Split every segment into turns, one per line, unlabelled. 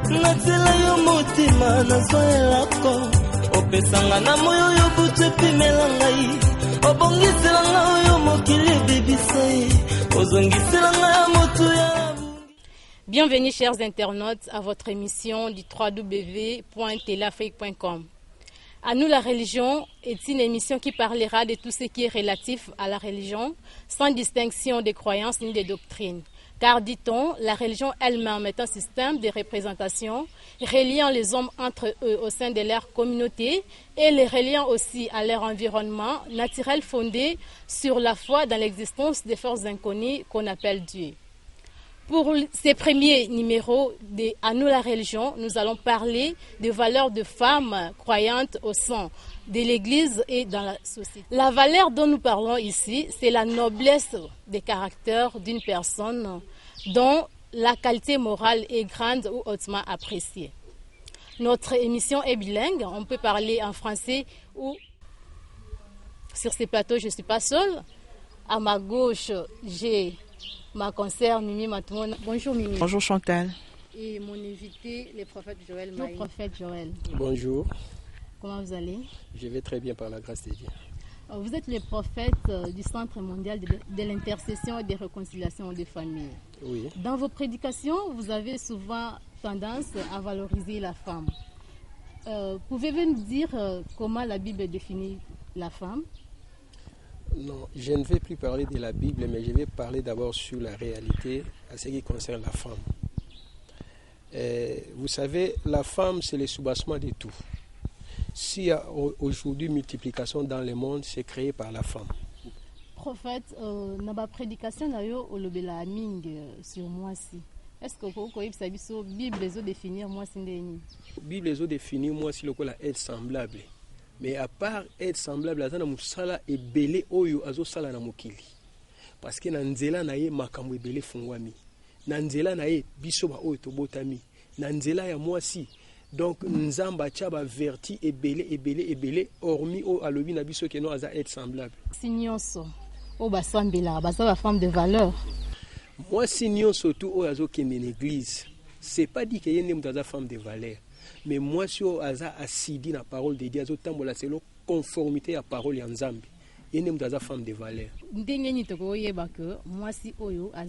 Natela yo motima nazoelako opesanga na moyo yo butu epimela ngai obongisela ngai yo mokili ebebisai ozongisela ngai motu ya.
Bienvenue chers internautes à votre émission du www.telafrique.com. À nous la religion est une émission qui parlera de tout ce qui est relatif à la religion sans distinction de croyances ni de doctrines. Car, dit-on, la religion elle-même est un système de représentation reliant les hommes entre eux au sein de leur communauté et les reliant aussi à leur environnement naturel fondé sur la foi dans l'existence des forces inconnues qu'on appelle Dieu. Pour ces premiers numéros de À nous la religion, nous allons parler des valeurs de femmes croyantes au sein de l'Église et dans la société. La valeur dont nous parlons ici, c'est la noblesse des caractères d'une personne dont la qualité morale est grande ou hautement appréciée. Notre émission est bilingue, on peut parler en français ou sur ces plateaux, je ne suis pas seule. À ma gauche, j'ai ma consoeur Mimi Matoumona. Bonjour Mimi.
Bonjour Chantal.
Et mon invité, le prophète Joël Maï. Bonjour prophète Joël.
Bonjour.
Comment vous allez?
Je vais très bien par la grâce de Dieu.
Vous êtes le prophète du Centre mondial de l'intercession et de réconciliation des familles.
Oui.
Dans vos prédications, vous avez souvent tendance à valoriser la femme. Pouvez-vous nous dire comment la Bible définit la femme?
Non, je ne vais plus parler de la Bible, mais je vais parler d'abord sur la réalité à ce qui concerne la femme. Vous savez, la femme, c'est le soubassement de tout. S'il y a aujourd'hui multiplication dans le monde, c'est créé par la femme.
Prophète, dans ma prédication, au lobela ming sur moi si. Est-ce que vous connaissez la Bible les définir moi si ndeni?
Bible les définir moi si le quoi être semblable. Mais à part être semblable, azana musala ebele oyo azo sala na mokili. Parce que na nzela na ye makambo ebele fungwami. Na nzela na ye biso ba oyo tobotami. Na nzela ya mwasi. Donc nzamba tchaba verti ebele hormis o alobi na biso ke no aza être semblable.
Signonso o basambela basa ba femme de valeur.
Moi signon surtout o azo kende l'église. C'est pas dit que yene mutaza femme de valeur. Mais moi, si on a assidé la parole de Dieu, c'est la conformité à la parole de Nzambi. Il y a une femme de valeur.
Moi, si Oyo, a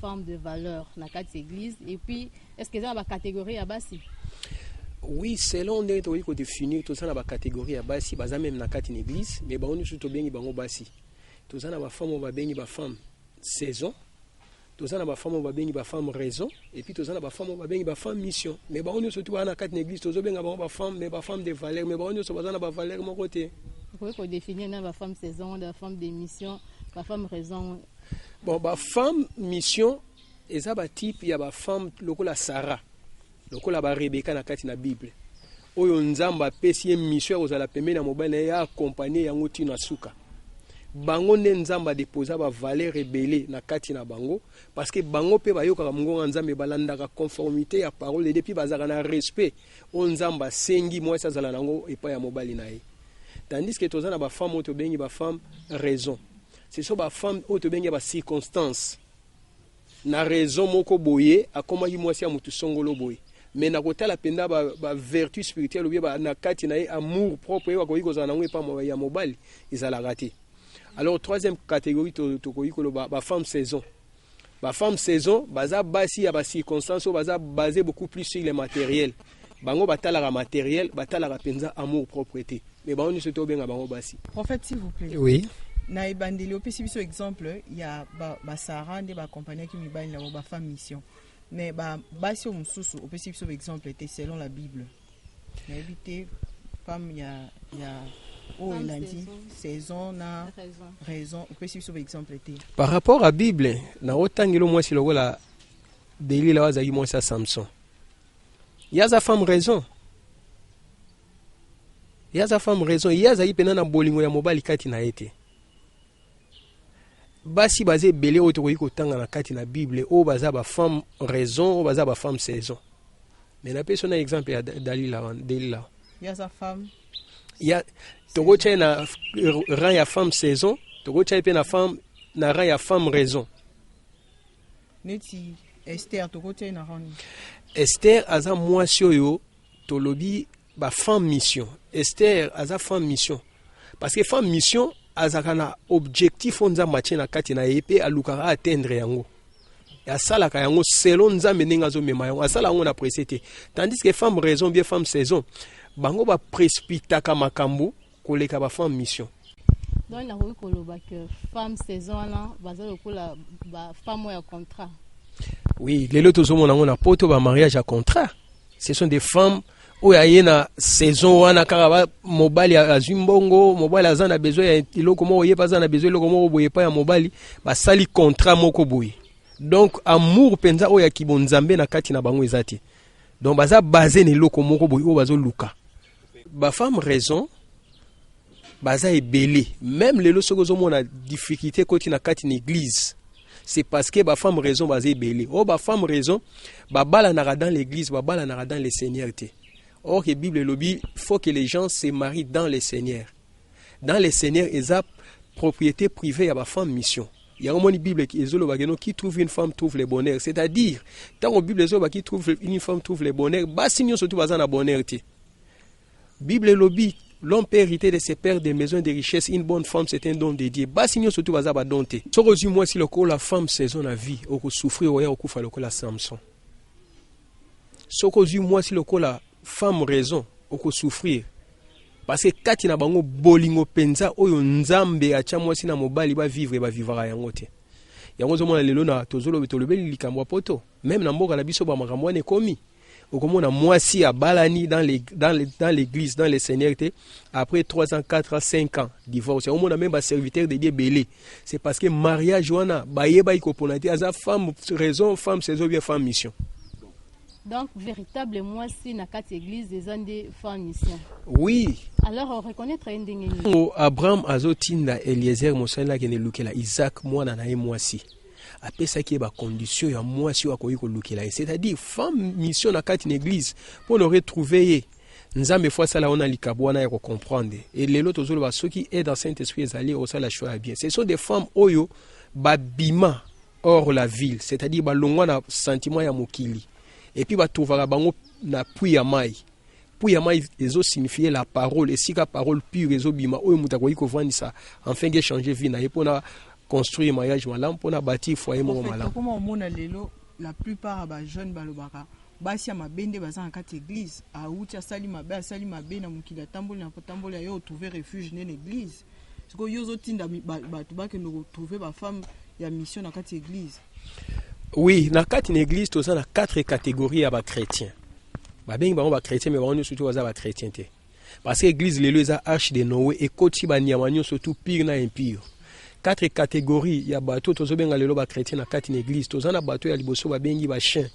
femme de valeur dans cette église. Et puis, est-ce que ça a une catégorie à Bassi?
Oui, selon nous, on peut définir tout ça dans la catégorie à Bassi, même dans cette église, mais on est surtout bien Bassi. Tout ça dans la femme, on va bien la femme saison. Tout ça, on va bien la femme raison, et puis tout ça, on va bien la femme mission. Mais on est surtout dans quatre églises, tout ça, on va la femme de valeur, mais on est surtout dans la valeur de mon côté.
Vous pouvez définir la femme saison, la femme de mission, la femme raison.
Bon, la femme mission, et ça, type, il y a la femme, la Sarah, la Rebecca dans la Bible. Oyo nzamba pesi mission aux ala pemena mobile ya accompagner yango tina suka. Bango ne nzamba déposa ba valeur rebelle na kati na bango parce que bango pe bayoka mungo nzambe balanda ka conformité ya parole depuis bazaka na respect on nzamba sengi moi ça zala nango epa ya mobali na ye. Tandis que tozana ba femme auto bengi ba femme raison. C'est so ba femme auto bengi ba circonstance. Na raison moko boye akoma yi mwasi ya mutu songolo boye. Mais na kota la penda ba vertu spirituelle ou bien ba na kati na amour propre ya ko zana nango epa ya mobali izala raté. Alors troisième catégorie la femme saison. La femme saison, baza basi ya ba circonstances baza basé beaucoup plus sur les matériels. Bango batala la matériel, batala la penza amour propreté. Mais bango se to benga bango basi.
Prophète s'il vous plaît.
Oui.
Na ebandeli opesi biso exemple, il y a ba Sarah nde ba compagnie qui mibali na ba femme mission. Mais ba basi omususu opesi biso exemple était selon la Bible. Na éviter femme il y a oh, il a dit saison na raison. On peut suivre sur exemple.
Par rapport à la Bible, na otangelo moi si le la Delilah waza moi ça Samson. Il y a sa femme raison. Il y a sa femme raison. Il y a sa ipena na bolingo ya mobali kati na ete. Basi basé belé otokoyi kotanga na kati na Bible o baza ba femme raison o baza ba femme saison. Mais na personne exemple ya Delilah.
Il y a sa femme.
Il y a Togo na rang ya femme saison, Togo pe na femme na rang ya femme raison.
Neti Esther tokotia na roni.
Esther aza mwasi oyo tolobi ba femme mission. Esther aza femme mission parce que femme mission azaka na objectif onza matche na kati na épée alukaka atteindre yango. Asalaka yango selon nzambe ndenge azomema yango asala yango na précédé. Tandis que femme raison bien femme saison bango ba précipitaka makambo koleka ba femme mission.
Donc na koloba que femme saison là baza lokola ba femme ya contrat.
Oui, les autres hommes ont un poto ba mariage à contrat. Ce sont des femmes où il y a une saison où on a caraba mobile à Zimbongo, mobile à Zana besoin il y a comment il y a pas Zana besoin il y a comment il y a pas mobile ba sali contrat moko boy. Donc amour penza o ya kibonzambe na kati na bango ezati. Donc baza basé ni loko moko boy o bazo luka. Ba femme raison baza ebelé. Même les loso gozo na difficulté koti na kati na église. C'est parce que ba femme raison basé belé. Oh ba femme raison ba bala nara dans l'église, ba bala nara dans les seigneurs té. Or que Bible lobby faut que les gens se marient dans les seigneurs. Dans les seigneurs eza propriété privée à ba femme mission. Il y a un moment Bible qui ezolo bageno qui trouve une femme trouve le bonheur, c'est-à-dire tant que Bible ezolo qui trouve une femme trouve le bonheur, ba signon surtout baza na bonheur té. Bible lobby l'homme peut hériter de ses pères des maisons de richesse. Une bonne femme, c'est un don de Dieu. Bas signaux surtout bazar badonté. Sorozu moi si le ko la femme saison la vie, au souffrir au ya au kufa le ko la Samson. Sorozu moi si le ko la femme raison, au souffrir. Parce que kati na bango bolingo penza oyo nzambe acha moi si na mobali ba vivre ba vivra yango te. Yango zo mona lelo na tozolo betolobeli likamwa poto. Même na mboka na biso ba makamwa ne komi. Au comment moi si à Balani dans l'église, dans les seigneurs, après 3 ans, 4 ans, 5 ans, divorce. Au moins même un serviteur de Dieu belé. C'est parce que mariage, Joana, baïe koponati, à femme raison, femme saison, bien femme mission.
Donc, véritable moi si na quatre églises des années femme mission.
Oui.
Alors, on reconnaître un dingue.
Abraham azotinda Eliezer Mosala qui ne lukela Isaac moi na moi si. Après ça qui est la condition ya moi si akoyi ko lukela c'est-à-dire femme mission na kati église pour nous retrouver nzambe fois ça là on a likabwana ya ko comprendre et les autres zolo ba ceux qui est dans Saint-Esprit ezali au ça la choix bien ce sont des femmes oyo babima hors la ville c'est-à-dire ba longwa na sentiment ya mokili et puis ba trouvera bango na puits ya mai ezo signifier la parole et si la parole pure ezo bima oyo mutakoyi ko vendre ça enfin que changer vie na epona construire mariage malam pour bâtir foyer mo malam.
Comment on a lelo la plupart ba jeunes balobaka basi ya mabende baza en quatre église a uti asali mabe na mukila tambola yo trouver refuge dans l'église. Ce que yo zotinda ba tubake no trouver ba femme ya mission na quatre église.
Oui, na quatre église to ça na quatre catégories ya ba chrétiens. Ba bengi ba chrétiens mais ba surtout ba chrétiens té. Parce que église lelo eza arche de Noé et koti ba nyamanyo surtout pire na impure. Quatre catégories ya bato tozobenga lelo ba chrétien na kati na église tozana bato ya liboso ba bengi ba chien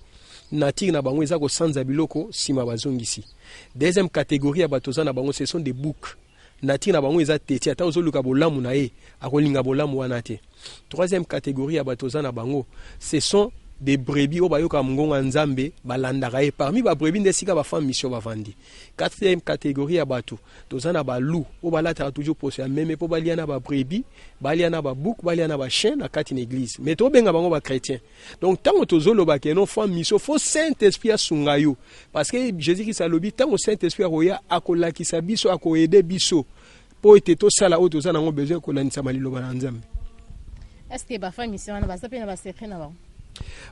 nature na bango ezako sanza biloko sima bazongisi. Deuxième catégorie ya bato zana bango ce sont des boucs nature na bango eza teti ata ozoluka bolamu na ye akolinga bolamu wana te. Troisième catégorie ya bato zana bango ce sont des brebis obayoka mungonga nzambe balandaka ye parmi ba brebis ndesika ba femme mission bavandi. Quatrième catégorie ya bato tozana ba loup obalata toujours poser même po baliana ba brebis baliana ba bouc baliana ba chien na kati na église mais to benga bango ba chrétien. Donc tant tozolo ba ke non femme mission faut Saint-Esprit asungayo parce que Jésus qui salobi tant au Saint-Esprit akoya akolakisa biso akoyede biso po ete to sala o tozana ngo besoin ko lanisa malilo ba nzambe.
Est-ce que ba femme mission na ba sapena ba secret na ba?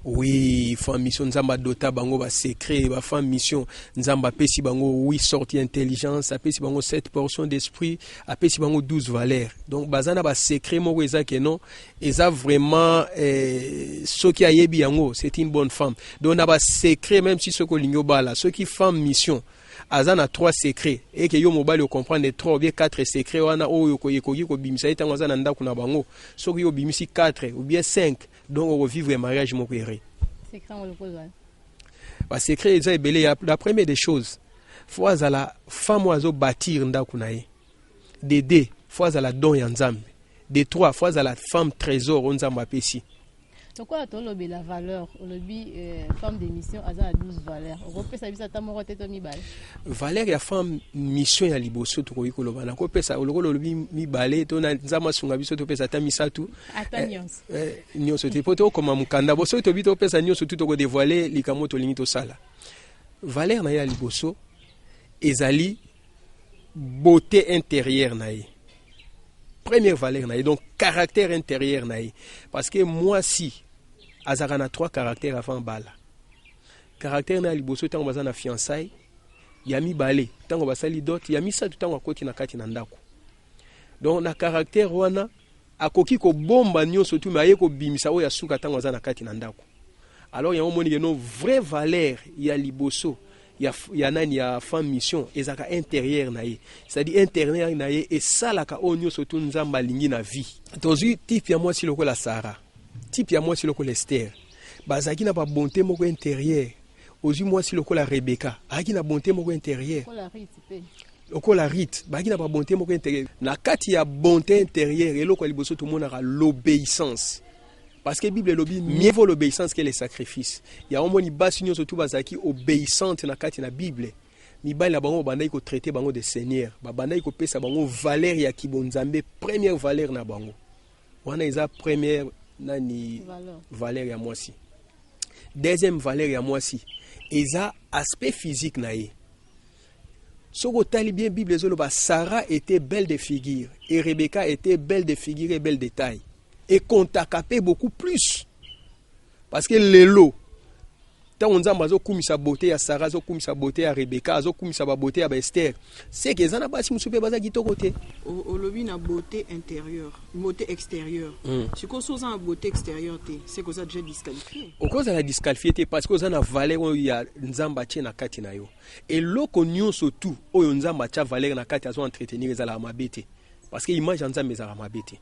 Oui, femme mission nzamba dota bango ba secret ba femme mission nzamba pesi bango 8 sorties intelligence apesi bango 7 portions d'esprit apesi bango 12 valeurs. Donc bazana ba secret moko eza ke non eza vraiment ce qui a yebi yango c'est une bonne femme. Donc na ba secret même si ce ko lingo bala ceux qui femme mission azana 3 secrets et que yo mobile yo comprendre 3 ou bien 4 secrets wana oyo ko yekoki ko bimisa etango azana ndako na bango soki yo bimisi 4 ou bien 5 donc on vivre un mariage mon père.
Secret on le pose.
Ba secret eza ebele la première des choses faut azala femme oizo bâtir ndako na ye. De 2 faut azala don ya nzambe. De 3 faut azala femme trésor on nzamba pesi.
Pourquoi tu as la valeur, femme d'émission, à 12 valeurs? On peut savoir ça, tu as mis balle.
Valeur, il y a femme mission à liboso, tu vois, on peut ça, on mi balé, tu as zama sungabiso, tu peux ça, tu mis ça tout.
Attends,
nyonso te poto comme mukanda boso to bito pesa nyonso tout ko dévoiler likamoto limito sala. Valeur na ya liboso ezali beauté intérieure na ye. Première valeur na ye, donc caractère intérieur na ye, parce que moi si azaka na 3 caractères avant bala. Caractère na liboso tango baza na fiançailles, yami balé, tango basali dot, yami sa tout tango akoti na kati na ndako. Donc na caractère wana akoki ko bomba nyonso tout mais ayeko bimisa oya suka tango aza na kati na ndako. Alors il y a un moni que nos vraies valeurs ya liboso ya nani ya femme mission ezaka intérieur na ye, c'est-à-dire intérieur na ye et ça la ka onyo surtout nzamba lingi na vie. Tozu type ya moi si loko la Sarah, type ya moi si loko Esther, bazaki na ba bonté moko intérieur. Ozu moi si loko la Rebecca, aki na bonté moko intérieur. Loko la Rite, baki na ba bonté moko intérieur. Na kati ya bonté intérieure et loko liboso tout monde a l'obéissance. Parce que la Bible dit mieux vaut l'obéissance que les sacrifices. Il y a un moment où surtout bazaki obéissante na kati na Bible. Mi ba la bango bandai ko traiter bango de seigneur. Ba bandai ko pesa bango valeur ya kibonzambe, première valeur na bango. Wana eza première nani valeur ya mwasi. Deuxième valeur ya mwasi eza aspect physique na ye. Soko tali bien Bible zoloba Sarah était belle de figure et Rebecca était belle de figure et belle de taille. Et qu'on t'a capé beaucoup plus. Parce que les lots, tant on a sa beauté à Sarah, sa beauté à Rebecca, sa beauté à Esther, c'est que ça n'a pas si nous sommes pas de côté.
Au lobby, na beauté intérieure, beauté extérieure. Si on a une beauté extérieure, c'est que ça déjà disqualifié.
Au cause de la disqualifié, parce que ça a valeur où il y a nzamba tche na kati na yo. Et l'oko nyon surtout, où il y a nzamba tche valeur na kati à so entretenir les ala mabete. Parce que image nzamba les ala mabete.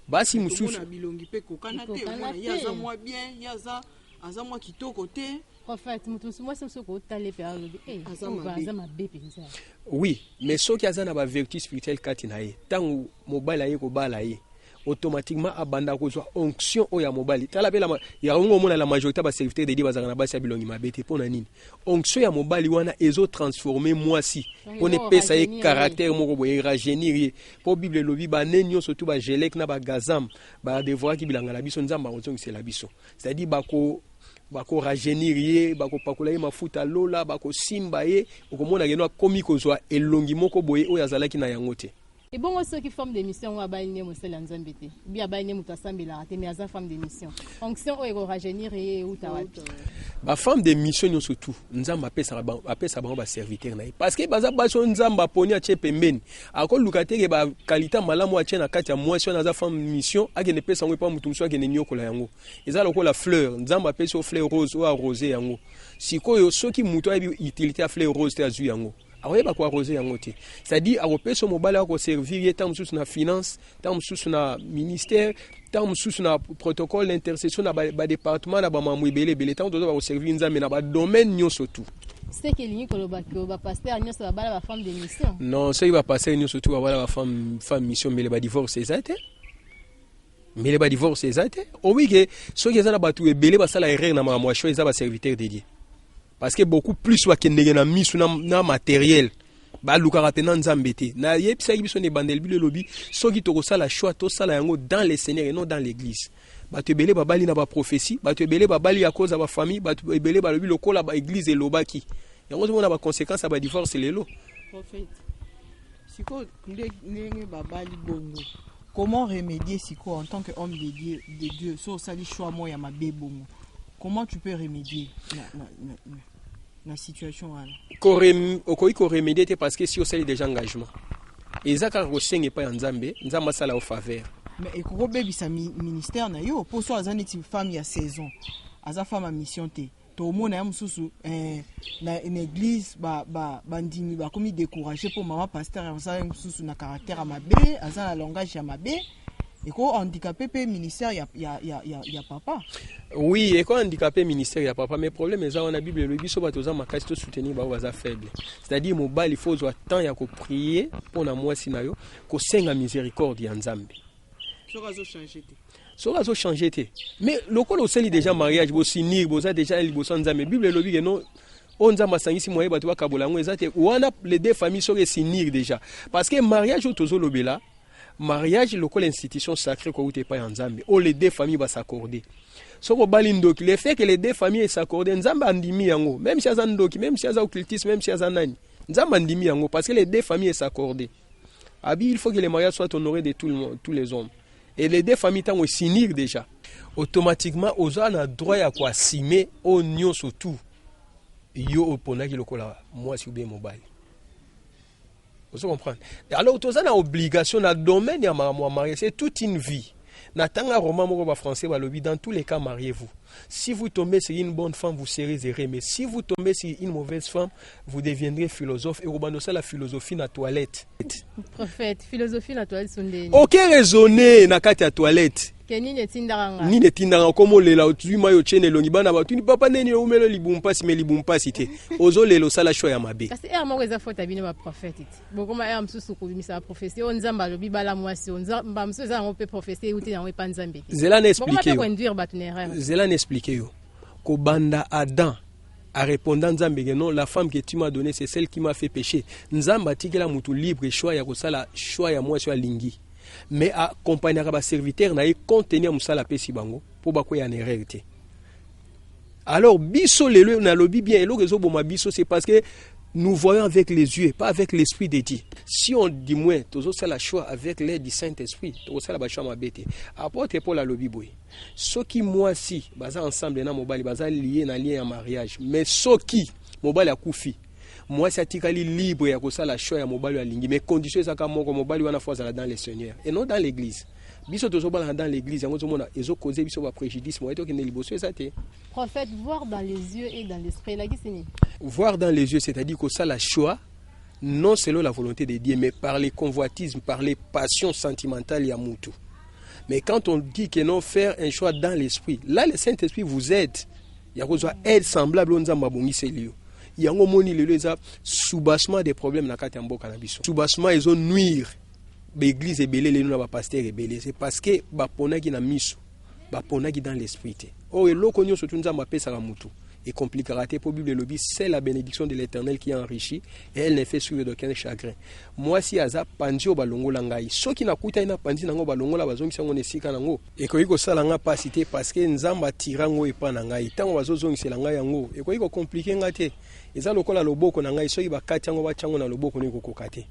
Basi mususu
bilongi pe kokana te yaza moi bien yaza aza moi kitoko te
en fait mutusu moi c'est ko tale pe alobi aza mabe penza.
Oui, mais ceux qui azana ba vertu spirituelle kati na ye tangu mobile ye ko bala ye automatiquement abanda ko zo onction o ya mobile tala pe la ya ngo mona la majorité ba serviteur de Dieu bazana na basi ya bilongi mabete pona nini onction ya mobile wana ezo transformer moi si on est pesa ye caractère moko boye rajeunir pour Bible lobi ba nenyo surtout ba gelek na ba gazam ba devoir ki bilanga la biso nzamba ozongi c'est la biso, c'est-à-dire bako rajeunir ye bako pakola ye mafuta lola bako simba ye okomona geno komi ko zo elongi moko boye o yazalaki na yango te.
Et bon, ceux qui forment des missions, on va bailler mon seul en Zambété. Bien bailler mon tassambe là, mais à femme des missions. Fonction au rajeunir et ou tawat.
Ba femme des missions surtout, nzamba appelle ça ba serviteur na. Parce que baza baso nzamba poni a chepembeni. Ako lukate ke ba qualité malamu a na kati ya mwasi na za femme mission, ake ne pesa ngo pa mutu mso ake ne nyokola yango. Eza loko la fleur, nzamba appelle so fleur rose ou arroser yango. Sikoyo soki mutu a utilité a fleur rose te azu yango. Awe ba ko arroser yango te. C'est-à-dire a repéso mobile a ko servir tant sous na finance, tant sous na ministère, tant sous na protocole d'intercession na ba département na ba mamu belé tant dozo ba ko servir nzambe na ba domaine nyonso tout.
C'est que ligne ko ba pasteur nyonso ba bala ba femme de mission.
Non, c'est ba pasteur nyonso tout ba bala ba femme mission mais le ba divorce ezate. Mais le ba divorce ezate. O oui que ceux qui ezana ba tout belé ba sala erreur na mamu cho ezaba serviteur de Dieu. Parce que beaucoup plus wa kendenge na misu na matériel ba lukara tena nzambete na yepisa biso ne bandel bi le lobby soki to ko sala choix to sala yango dans les seigneurs et non dans l'église ba te belé ba bali na ba prophétie ba te belé ba bali à cause de ba famille ba te belé ba lobi lokola ba église et lobaki yango to mona ba conséquences ba divorce lelo
prophète siko ndenge ba bali bongo. Comment remédier siko en tant qu'homme de Dieu so sali choix moi ya mabe bongo? Comment tu peux remédier la situation là?
Okoki ko remédier parce que si on sait déjà engagement. Et ça quand osenge pas nzambe, nzamba sala au faveur.
Mais ekoko bebisa ministère na yo pour so azani ti femme ya saison. Aza femme à mission te. To mona ya mususu na une église bandimi ba komi décourager pour maman pasteur ya mususu na caractère à mabe, aza na langage ya mabe. Et quoi handicapé pe ministère ya papa.
Oui, et quoi handicapé ministère ya papa, mais problème est ça on a Bible le biso batoza makasi to soutenir ba baza faible. C'est-à-dire mobile il faut avoir temps ya ko prier pour na moi sinayo ko senga miséricorde ya Nzambe.
So razo changer te.
so azo changer te mais lokolo osali déjà mariage bo sinir boza déjà liboso nzambe bible elobi ke non on nzambe asangisi moye bato bakabola ngo eza te wana les deux familles soki sinir déjà parce que mariage oyo tozolobela mariage lokola institution sacrée ko uté pa ya nzambe o les deux familles va s'accorder soko bali ndoki le fait que les deux familles s'accordent nzambe andimi yango même si aza ndoki même si aza occultisme même si aza nani nzambe andimi yango parce que les deux familles s'accordent abi il faut que les mariages soient honorés de tout le monde, tous les hommes et les deux familles tango s'unir déjà automatiquement aux gens a droit à quoi simer au nion surtout yo opona ki lokola moi si ou bien mobile vous comprenez alors tous na obligation na domaine ya mariage c'est toute une vie na tanga roman moko ba français ba lobi dans tous les cas mariez-vous si vous tombez sur une bonne femme vous serez heureux mais si vous tombez sur une mauvaise femme vous deviendrez philosophe et robano ça la philosophie na toilette
prophète philosophie na toilette sondeni
OK raisonner na kati ya toilette
Keni ne tindanga
ni ne tindanga komo lela otui mayo chene longi bana batu ni papa neni umelo libumpasi me libumpasi te ozo lelo sala show ya mabe
parce que moko eza faute abine ba prophète bokoma msusu ko bimisa prophétie on nzamba lobi bala mwasi on nzamba msusu za ngo pe prophétie uti na pa nzambe
zela na expliquer
zela
na expliquer yo ko banda Adam a répondant nzambe que non la femme que tu m'as donnée c'est celle qui m'a fait pécher nzamba tikela mutu libre choix ya ko sala choix ya mwasi ya lingi mais accompagner ba serviteur na contenir musala pesi bango pour ba ko ya erreur te alors biso lelo na lobi bien elo rezo boma biso c'est parce que nous voyons avec les yeux pas avec l'esprit de Dieu si on dit moins tozo sala choix avec l'aide du Saint-Esprit tozo sala ba choix mabete apôtre Paul la lobi boy soki moi si baza ensemble na mobali baza lié na lien ya mariage mais soki mobali akufi moi c'est atikali libre ya kosala choix ya mobali ya lingi mais condition ça comme mobali wana fois dans le Seigneur et non dans l'église biso tozobala dans l'église yango zomona ezo causer biso ba préjudice moi to ke ne liboso ça te
prophète voir dans les yeux et dans l'esprit là qui c'est
voir dans les yeux c'est-à-dire que ça la choix non selon la volonté de Dieu mais par les convoitismes par les passions sentimentales ya mutu mais quand on dit que non faire un choix dans l'esprit là le Saint-Esprit vous aide ya ko aide semblable nzamba bongise liyo yango moni lelo eza soubassement des problèmes na kati ya mboka na biso soubassement ezo nuire l'église ebele lelo na ba pasteur ebele c'est parce que ba ponaki na miso ba ponaki dans l'esprit te o eloko nyo surtout nzamba pesa ka mutu et compliquera te pour Bible lobby c'est la bénédiction de l'Éternel qui enrichit et elle ne fait suivre d'aucun chagrin moi si aza panzi o balongola ngai soki na kuta ina panzi nango balongola bazongi sango nesika nango e ko iko sala nga pasité parce que nzamba tirango epa na ngai tango bazozongi sela ngai yango e ko iko compliquer ngate eza lokola loboko na ngai soki bakati yango bachango na loboko ne kokokate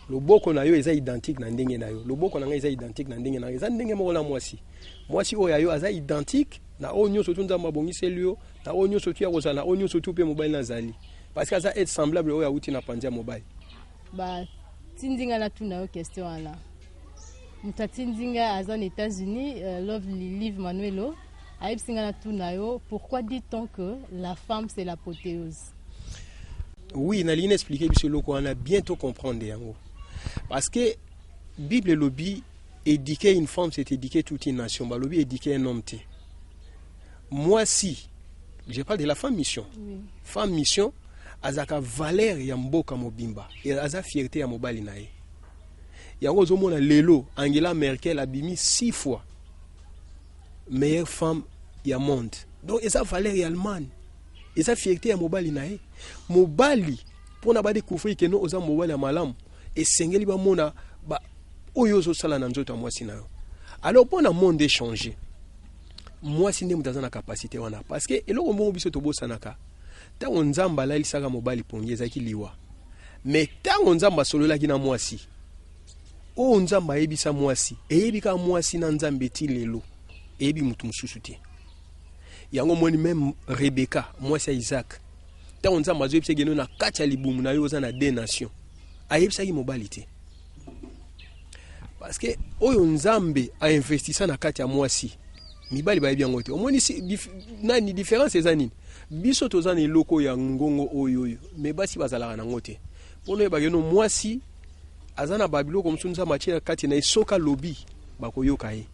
loboko na yo eza identique na ndenge na yo loboko na ngai eza identique na ndenge na yo eza ndenge moko la mwasi oyo ayo aza identique na onyo surtout nzamba bongise liyo na onyo surtout ya kozala na onyo surtout pe mobile na zali parce que ça est semblable oyo auti na pandia mobile
ba tindinga na tuna yo question ala mutatindinga aza aux États-Unis love live Manuelo aibsinga na tuna yo pourquoi dit-on que la femme c'est l'apothéose
oui na ligne expliquer biso loko on a bientôt comprendre yango parce que Bible lobby éduquer une femme c'est éduquer toute une nation ba lobby éduquer un homme te moi si je parle de la femme mission oui. Femme mission azaka valeur ya mboka mobimba et aza fierté ya mobali na ye yango zomona lelo Angela Merkel a bimi 6 fois meilleure femme ya monde donc eza valeur ya Allemagne eza fierté ya mobali na ye mobali pona ba découvrir que no oza mobali ya malamu et sengeli ba mona ba oyo zo sala na nzoto mwasi na yo alors pona monde échanger moi si ndemu tazana capacité wana parce que eloko mbongo biso to bosanaka ta onzamba la lisaka mobali pongeza ki liwa mais ta onzamba solola ki na mwasi o nzamba yebisa mwasi eyebika mwasi na nzambe ti lelo eyebi mutu mususu te yango moni même Rebecca mwasi ya Isaac ta onzamba zo yebisa geno na kati ya libumu na yo za na deux nations ayebisa ki mobali te parce que oyo nzambe a investissa na kati ya mwasi mibali ba bien ngote omoni nani différence ezanini biso tozana eloko ya ngongo oyo mais basi bazalaka na ngote pono ba geno mwasi azana babilo comme sunza matière kati na isoka lobby bakoyoka ye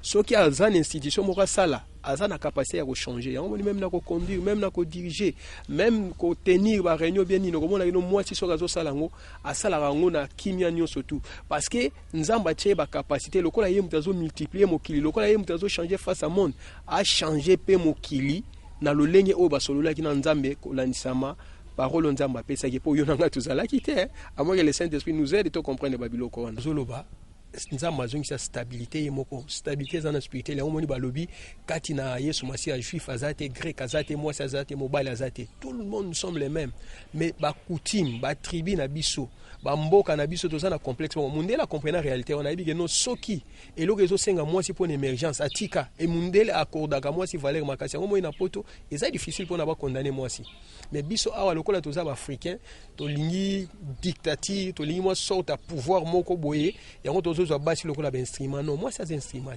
ce qui a une institution moko sala aza na capacité à changer yango même na ko conduire même na ko diriger même ko tenir ba réunion bien ni ko mona ino moi si so gazo sala ngo asala ngo na kimia nyo surtout parce que nzamba tie ba capacité lokola ye mutazo multiplier mokili lokola ye mutazo changer face à monde a changer pe mokili na lolenge o ba solola ki na nzambe ko lanisama parole nzamba pesa ki po yonanga tuzala kité à moins que le Saint-Esprit nous aide to comprendre babiloko wana zoloba nzamba zongi stabilité yemoko stabilité za na spiritualité ya omoni balobi kati na Yesu Masiya juif azate grec azate moi azate mobile azate tout le monde nous sommes les mêmes mais ba coutume ba tribu na biso ba mboka na biso tozana complexe mundele comprendre la réalité on a dit que non soki eloko ezo senga moi si pour une émergence atika et mundele accordaka moi si valeur makasi ngo moi na poto eza difficile pour na ba condamner moi si mais biso awa lokola toza ba africain to lingi dictature to lingi moi sorte à pouvoir moko boye yango tozo zo basi lokola ba instrument non moi ça c'est instrument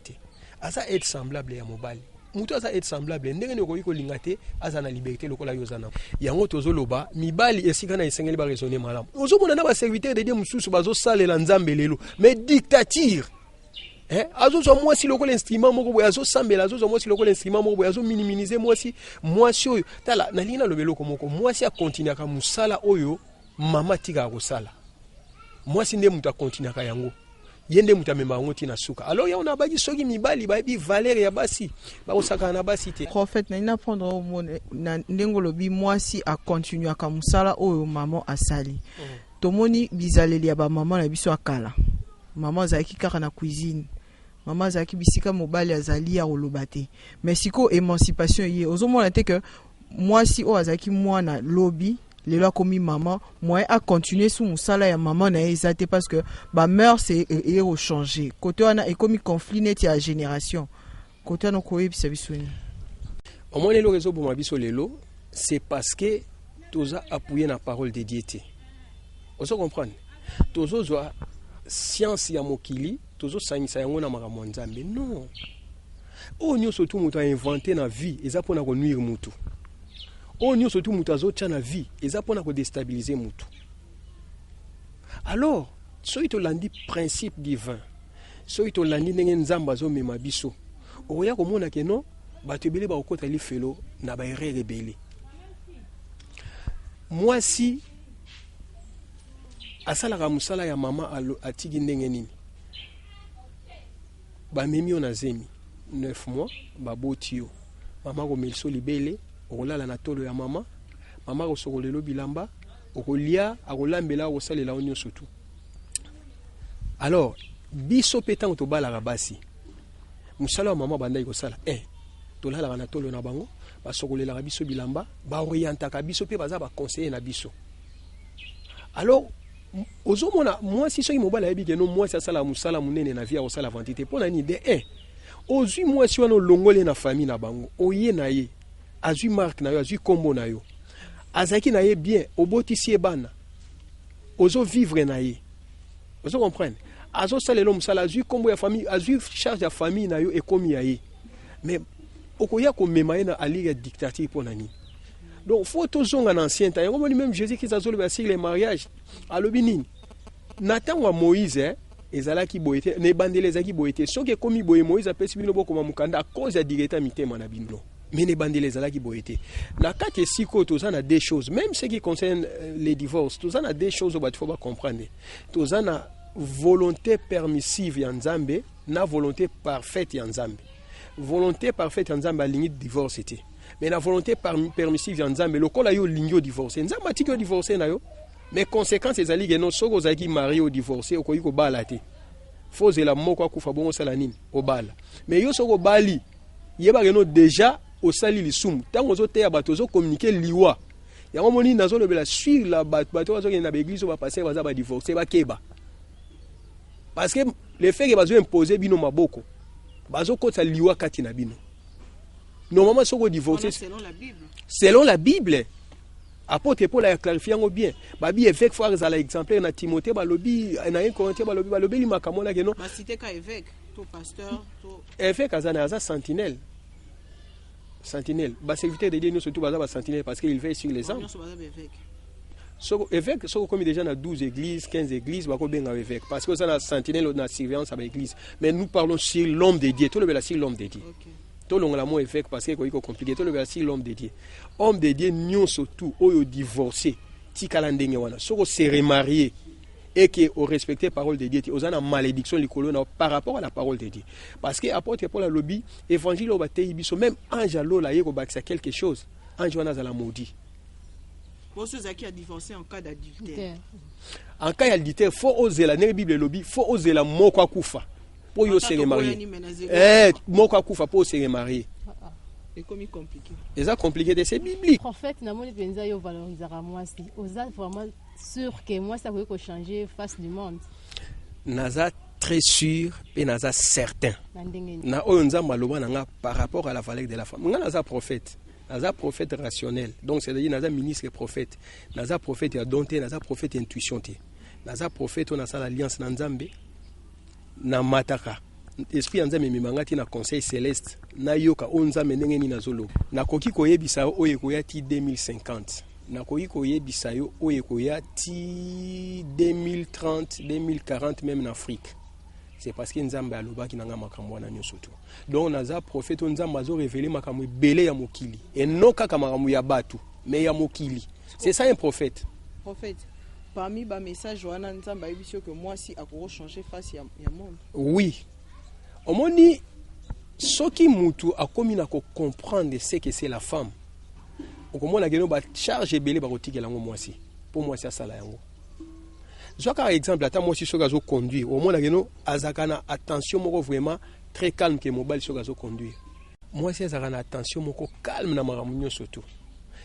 asa être semblable ya mobile mutu asa être semblable ndenge ne ko lingate asa na liberté lokola yozana yango tozo loba mibali esika na esengeli ba raisonner malamu ozo mona na ba serviteur de Dieu mususu bazo salela nzambe lelo mais dictature azo zo moi si lokola instrument moko boya azo sambela azo zo moi si lokola instrument moko boya azo minimiser moi si oyo tala na lina lobelo komoko moi si a continuer ka musala oyo mama tika ko sala moi si nde mutu a continuer ka yango yende mutamema ngoti na suka alors ya ona baji soki mibali babi valeur ya basi ba osaka na basi te
prophète na ina prendre au monde na ndengo lobi moi si a continuer aka musala oyo maman asali tomoni bizaleli ya ba maman na biso akala maman zaki kaka na cuisine maman zaki bisika mobali azali ya olobate mais siko émancipation ye ozomona te que moi si o azaki mwana lobby lelo komi maman moi a continuer sous musala ya maman na ezate parce que ba mère c'est au changer côté wana et comme conflit net ya génération côté wana ko yebisa bisoni
au moins le réseau pour ma biso lelo c'est parce que toza appuyer na parole de Dieu te ozo comprendre tozo zo science ya mokili tozo sangisa yango na makambo nzambe non o nyoso tu mutu a inventé na vie eza pona ko nuire mutu o nyoso tu mutu azotia na vie eza pona ko déstabiliser mutu alors soki tolandi principe divin soki tolandi ndenge nzamba zo mema biso oya komona ke non bato ebele bakokota lifelo na baerreur ebele mwasi asalaka musala ya mama atiki ndenge nini bamemi yo na zemi 9 mois baboti yo mama komeliso libele okolala na tolo ya mama mama kosokolelo bilamba okolia akolambela okosalela nyonso tu alors biso pe ntango tobalaka basi musala wa mama bandai kosala tolalaka na tolo na bango basokolelaka biso bilamba baorientaka biso pe baza baconseiller na biso alors ozomona mwasi soki mobala yebi ke no mwasi asala musala munene na vie akosala vantité mpona nini de ozwi mwasi wana olongole na famille na bango oye na ye azwi marque na yo azwi kombo na yo azaki na ye bien obotisi ye bana ozo vivre na ye ozo comprendre azo salelo musala azwi kombo ya famille azwi charge ya famille na yo ekomi ya ye mais okoya komema ye na ali ya dictature mpona nini donc faut tozonga na ancien temps yango moni même Jésus Christ azoloba sur les mariages alobi nini na ntango ya Moïse ezalaki boye te ne bandele ezalaki boye te soki ekomi boye Moïse apesi bino bokoma mukanda à cause ya direta mitema na bino mais ne bandele ezalaki boye te na kati esiko tozana des choses même ce qui concerne les divorces tozana des choses oyo bato fo bacomprendre tozana volonté permissive ya nzambe na volonté parfaite ya nzambe volonté parfaite ya nzambe alingi divorce te mais la volonté permissive ya nzambe lokola yo lingi o divorcer nzambe atiki o divorcer na yo mais conséquences ezali ke non soko ozalaki marié o divorcer okoki kobala te fozela moko akufa bongo osala nini obala mais yo soko obali yebaka no déjà osali lisumu ntango ozoteya bato ozocommunique liwa yango moni nazolobela sur la bato bazokende na baeglise bapasser baza badivorcer bakeba parce que le fait ke bazoimpose bino maboko bazokotisa liwa kati na bino normalement soko divorcer selon la Bible apôtre Paul a clarifié ngo bien babi évêque faut à l'exemplaire na Timothée balobi na 1 Corinthiens balobi li makamona ke non
ba cité ka évêque to pasteur to
évêque azana sentinelle ba serviteur de Dieu surtout baza ba sentinelle parce qu'il veille sur les âmes évêque soko comme déjà na 12 églises 15 églises bako benga évêque parce que ça na sentinelle na surveillance à l'église mais nous parlons sur l'homme de Dieu tout le sur l'homme de Dieu tout le la mot évêque parce que c'est compliqué tout le sur l'homme de Dieu homme de Dieu nion surtout oyo divorcé tikala ndenge wana soko se remarié et qui au respecter parole de Dieu aux ana malédiction likolo na par rapport à la parole de Dieu parce que apôtre Paul a lobby évangile au batay biso même ange alola yeko bakisa quelque chose ange wana za la maudit.
Bon, ceux qui a divorcé en cas d'adultère.
En cas d'adultère, il faut oser la Bible lobby, il faut oser la moko kufa pour yo se remarier. Moko kufa pour se remarier.
C'est comme compliqué.
Et ça compliqué c'est biblique.
Prophète na moni penza yo valorisera moi si. Oza vraiment sûr que moi ça peut changer face du monde.
Naza très sûr et naza certain. Na oyo nzamba loba nga par rapport à la valeur de la femme. Nga naza prophète. Naza prophète rationnel. Donc c'est-à-dire naza ministre et prophète. Naza prophète ya donté, naza prophète intuition té. Naza prophète on a ça l'alliance na Nzambe na mataka. Esprit ya Nzambe mimangati na conseil céleste na yoka onza menenge ni nazolo. Na koki koyebisa oye koyati 2050. Na koki koyebisa yo oye koyati 2030, 2040 même en Afrique. C'est parce que Nzambe aloba ki nanga makambo na nyoso tout. Donc naza prophète Nzambe azo révéler makambo belé ya mokili et non kaka makambo ya batu mais ya mokili. C'est ça un prophète.
Prophète. Parmi les messages wana Nzambe ayebi que moi si akoro changer face ya monde.
Oui. Omoni soki mutu akomi na ko comprendre ce que c'est la femme. Okomona geno ba charge belé ba kotikela ngo moi si. Pour moi c'est ça la yango. Soit par exemple, attends moi si je suis conduire, au moins azakana attention moko vraiment très calme que mobile sur gazo conduire. Moi si azakana attention moko calme na maramunyo surtout.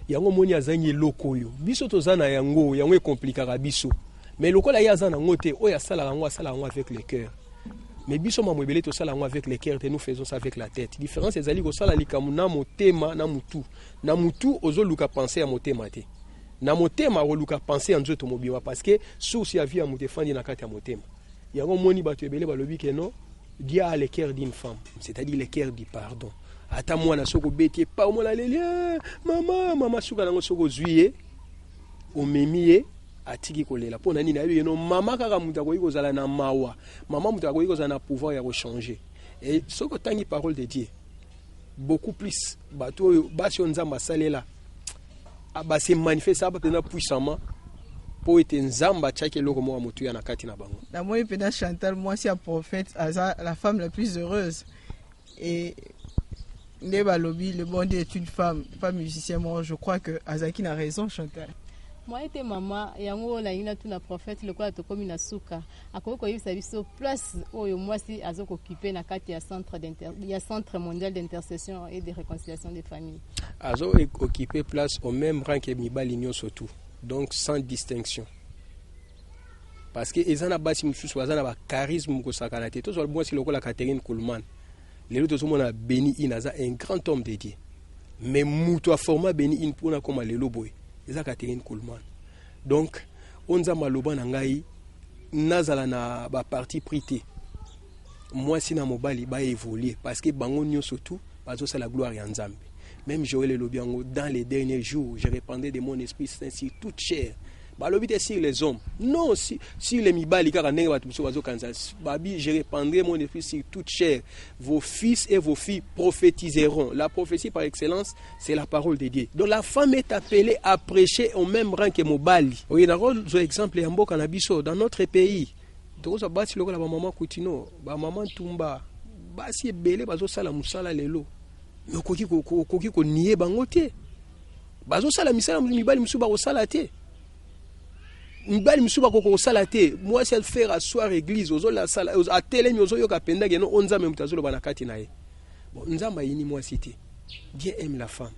Yango moni azangi lokoyo. Biso tozana yango e compliquera biso. Mais lokola ya azana ngote o ya sala yango avec le cœur. Mais biso mamwebele to sala yango avec le cœur et nous faisons ça avec la tête. Différence ezali ko sala likamuna motema na mutu. Na mutu ozo luka penser à motema te. Na motema oluka penser en nzoto mobiwa parce que source ya vie ya mutefandi na kati ya motema yango moni bato ebele balobi ke no Dieu a le cœur d'une femme c'est-à-dire le cœur du pardon ata mwana soko betie pa mona leli mama suka nango soko zuiye omemiye atiki kolela pona nini ayo no mama kaka muta ko ikozala na mawa mama muta ko ikozala na pouvoir ya changer et soko tangi parole de Dieu beaucoup plus bato basi onzamba salela ba se manifeste ba tena puissamment pour être nzamba tchake loko mo motu ya na kati na bango.
La moi pena Chantal moi si un prophète la femme la plus heureuse et Neba Lobby le bon Dieu est une femme pas musicien moi je crois que Azaki a raison Chantal.
Moi était maman yango la ina tuna prophète le quoi to comme na suka akoko yebisa biso place oyo moi si azoko occuper na kati ya centre mondial d'intercession et de réconciliation des familles.
Azo occuper place au même rang que mibali nyo surtout donc sans distinction. Parce que ezana basi mususu azana ba charisme ko sakana te to so moi si lokola Catherine Kuhlman. Les autres sont a béni inaza un grand homme de Dieu. Mais muto a format béni in pona comme lelo boy. Eza Catherine Kuhlman. Donc onza maloba na ngai nazala na ba parti prité. Moi si na mobali ba évoluer parce que bango nyo surtout bazo c'est la gloire ya Nzambe. Même Joël Lobiango dans les derniers jours, je répandais de mon esprit saint sur toute chair. Balobi te sur les hommes. Non si les mibali kaka ndenge batu biso bazo kanza. Babi je répandrai mon esprit sur toute chair. Vos fils et vos filles prophétiseront. La prophétie par excellence, c'est la parole de Dieu. Donc la femme est appelée à prêcher au même rang que mobali. Oui, d'accord, un exemple ya mboka na biso dans notre pays. Tokoza basi lokola ba maman Kutino, ba maman Tumba. Basi ebele bazo sala musala lelo. Mais koki ko nier bango te. Bazo sala misala mibali musu ba ko sala te. Mbali misuba koko salate moi c'est faire asseoir église ozo la sala a telemi ozo yoka penda geno onza même tazolo bana kati nae bon nzamba yini moi cité Dieu aime la femme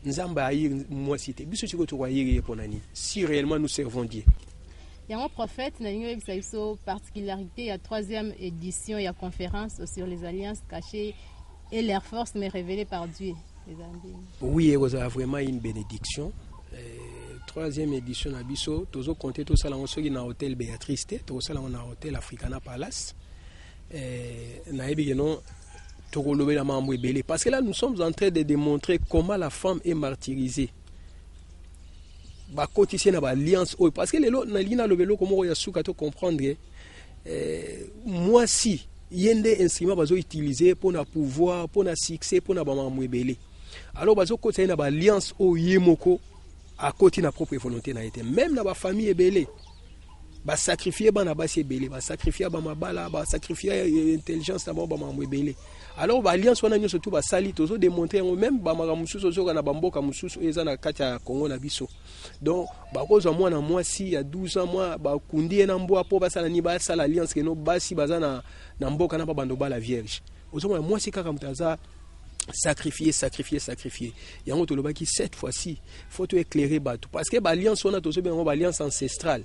nzamba ayir moi cité biso tiko to yiri ponani si réellement nous servons Dieu.
Il y a un prophète na une particularité la 3e édition il y a conférence sur les alliances cachées et leurs forces mais révélées par Dieu.
Oui, il y a vraiment une bénédiction. 3e édition na biso tozo compter tout ça là on soki na hôtel Béatrice to ça là on a hôtel Africana Palace na ebigeno to kolobela mambo ebele parce que là nous sommes en train de démontrer comment la femme est martyrisée. bakotisi na baalliance oyo parce que lelo nalingi naloba eloko moko ya suka to comprendre mwasi ye nde instrument bazoutilize mpona pouvoir mpona succès mpona bamakambo ebele alors bazokotisa ye na baalliance oyo ye moko akoti na propre volonté na ye te même na bafamille ebele basacrifie bana basi ebele basacrifie bamabala basacrifie intelligence na bango bamakambo ebele alors baalliance wana nyonso tu basali tozodémontre yango même bamaka mosusu ozoka na bamboka mosusu oyo eza na kati ya Congo na biso donc bakozwa mwana mwasi ya 12 ans mwa bakundi ye na mbwa mpo basala nini basala alliance keno basi baza na mboka na babando bala vierge ozomona mwasi kaka moto aza sacrifier yango tolobaki cette fois-ci faut to éclairer bato parce que baalliance wana tozobenga baalliance ancestrale.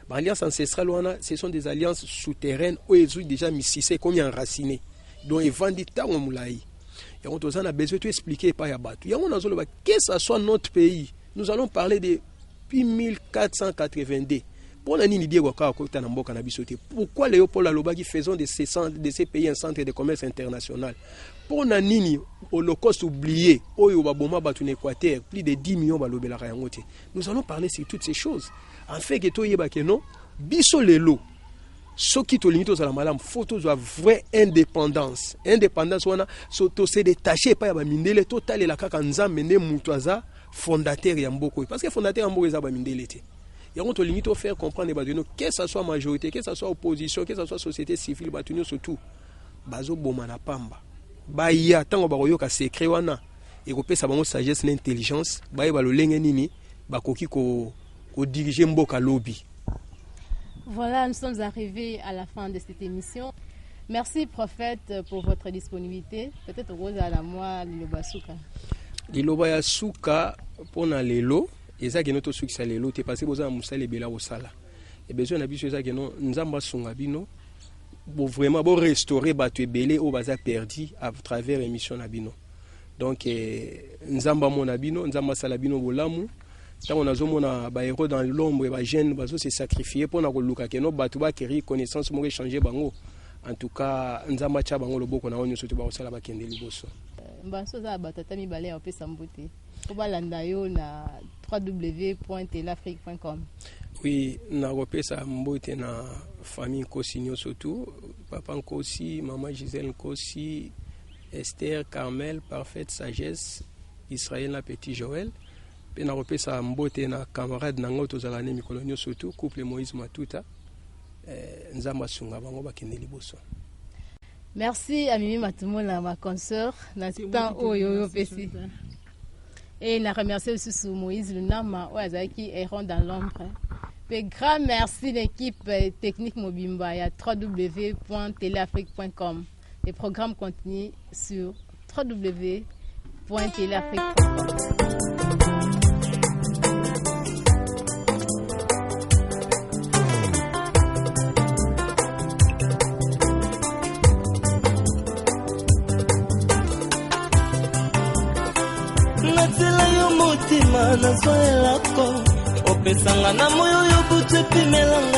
L'alliance ancestrale, ce sont des alliances souterraines où ils ont déjà misissé, comme enraciné. Donc ils vendent du temps au moulaï. Et on a besoin de expliquer par Yabatou. Que ce soit notre pays, nous allons parler depuis 1482. Pourquoi Léopold Alobaki faisons de ces pays un centre de commerce international? Pour Nanini, Holocauste oublié, Équateur, plus de 10 millions de dollars. Nous allons parler sur toutes ces choses. En fait, que non, biso lelo, ce qui te limite aux alamadam, photos de vraie indépendance. Indépendance, on a se détaché par la mindele, total et la kakanza mene mutuaza, fondateur Yamboko. Parce que fondateur Yamboko est mindele. Et on te limite au faire comprendre que ce soit majorité, que ce soit opposition, que ce soit société civile, surtout, bazo bomana pamba. Baya, tango baroyo ka secret wana, et repé sa bango sagesse l'intelligence, baya balo lenge nini, bakoki ko diriger mboka lobby.
Voilà, nous sommes arrivés à la fin de cette émission. Merci prophète pour votre disponibilité. Peut-être Rose à la moi Liloba Suka.
Liloba ya Suka pona lelo, ezaki noto succès lelo te parce que boza musala bela osala. Et besoin na biso ezaki no nzamba sunga bino. Bo vraiment bo restaurer bato ebele o baza perdu à travers émission na bino. Donc nzamba mona bino, nzamba sala bino bolamu. Tant on a zomona ba héros dans l'ombre et ba jeune bazo se sacrifier pour na koluka keno bato ba keri connaissance mo changer bango. En tout cas nzamba cha bango loboko na onyo soto ba osala ba kende liboso.
Mbaso za batata mi balé opesa mbote. Ko balanda yo na www.telafrique.com.
Oui, na opesa mbote na famille Kosinyo surtout, papa Nkosi, maman Gisèle Nkosi, Esther, Carmel, Parfaite Sagesse, Israël la petit Joël. Pe na opesa mbote na camarade na ngoto za l'année mikolonio surtout, couple Moïse Matuta. Nzamba sunga bango bakende liboso.
Merci à Mimi Matumola, ma consoeur, na temps oyo pesi. Et na remercier aussi Moïse Lunama, qui errant dans l'ombre. Et grand merci l'équipe technique Mobimba à www.teleafrique.com. Les programmes continuent sur www.teleafrique.com.
Nazoelako opesanga na moyo yo butu epimelanga